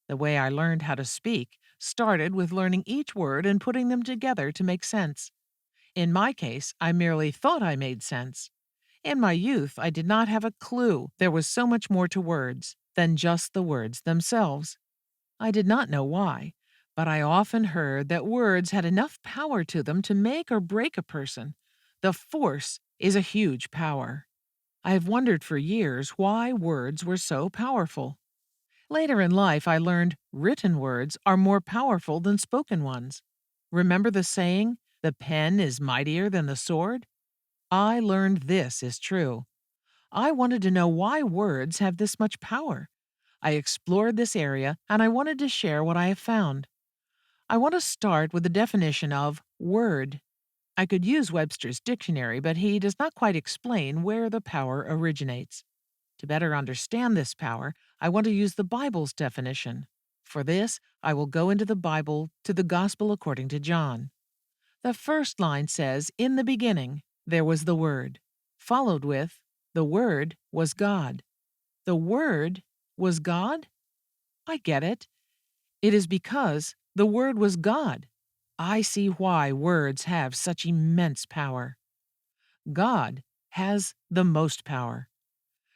The way I learned how to speak started with learning each word and putting them together to make sense. In my case, I merely thought I made sense. In my youth, I did not have a clue there was so much more to words than just the words themselves. I did not know why, but I often heard that words had enough power to them to make or break a person. The force is a huge power. I have wondered for years why words were so powerful. Later in life, I learned written words are more powerful than spoken ones. Remember the saying, the pen is mightier than the sword? I learned this is true. I wanted to know why words have this much power. I explored this area and I wanted to share what I have found. I want to start with the definition of word. I could use Webster's dictionary, but he does not quite explain where the power originates. To better understand this power, I want to use the Bible's definition. For this, I will go into the Bible to the Gospel according to John. The first line says, "In the beginning, there was the Word," followed with, "The Word was God." The Word was God? I get it. It is because the Word was God. I see why words have such immense power. God has the most power.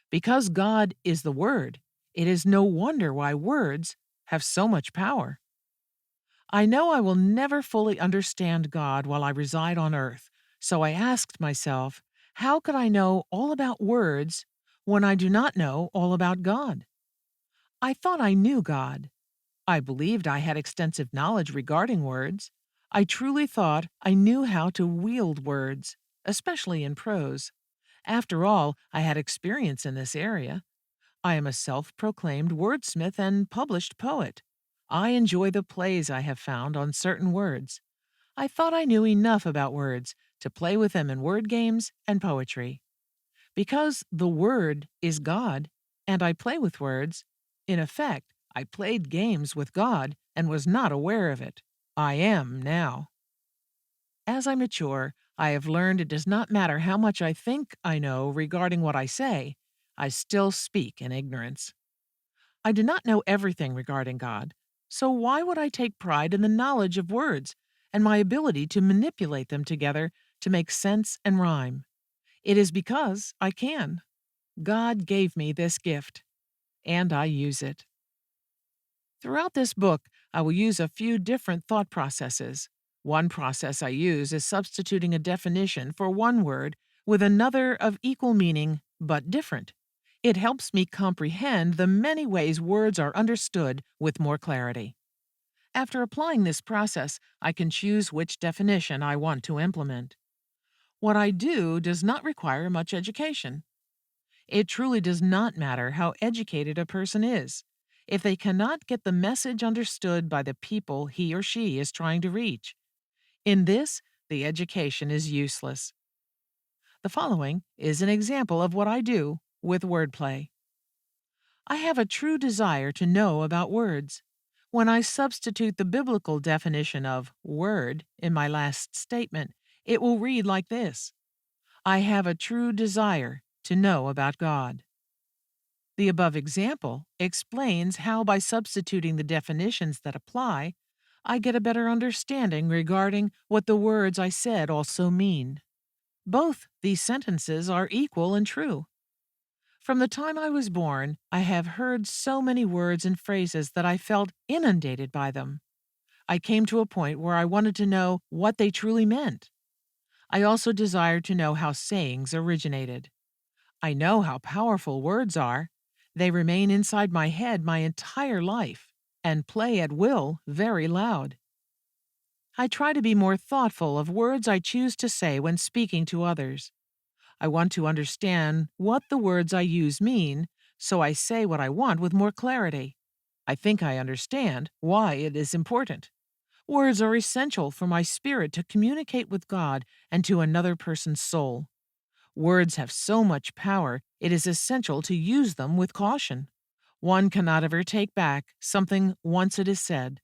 Because God is the Word, it is no wonder why words have so much power. I know I will never fully understand God while I reside on earth, so I asked myself, how could I know all about words when I do not know all about God? I thought I knew God. I believed I had extensive knowledge regarding words. I truly thought I knew how to wield words, especially in prose. After all, I had experience in this area. I am a self-proclaimed wordsmith and published poet. I enjoy the plays I have found on certain words. I thought I knew enough about words to play with them in word games and poetry. Because the Word is God, and I play with words, in effect, I played games with God and was not aware of it. I am now. As I mature, I have learned it does not matter how much I think I know regarding what I say, I still speak in ignorance. I do not know everything regarding God, so why would I take pride in the knowledge of words and my ability to manipulate them together to make sense and rhyme? It is because I can. God gave me this gift, and I use it. Throughout this book, I will use a few different thought processes. One process I use is substituting a definition for one word with another of equal meaning but different. It helps me comprehend the many ways words are understood with more clarity. After applying this process, I can choose which definition I want to implement. What I do does not require much education. It truly does not matter how educated a person is. If they cannot get the message understood by the people he or she is trying to reach, in this, the education is useless. The following is an example of what I do with wordplay. I have a true desire to know about words. When I substitute the biblical definition of word in my last statement, it will read like this: I have a true desire to know about God. The above example explains how by substituting the definitions that apply, I get a better understanding regarding what the words I said also mean. Both these sentences are equal and true. From the time I was born, I have heard so many words and phrases that I felt inundated by them. I came to a point where I wanted to know what they truly meant. I also desired to know how sayings originated. I know how powerful words are. They remain inside my head my entire life and play at will very loud. I try to be more thoughtful of words I choose to say when speaking to others. I want to understand what the words I use mean, so I say what I want with more clarity. I think I understand why it is important. Words are essential for my spirit to communicate with God and to another person's soul. Words have so much power, it is essential to use them with caution. One cannot ever take back something once it is said.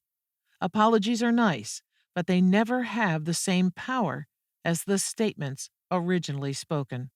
Apologies are nice, but they never have the same power as the statements originally spoken.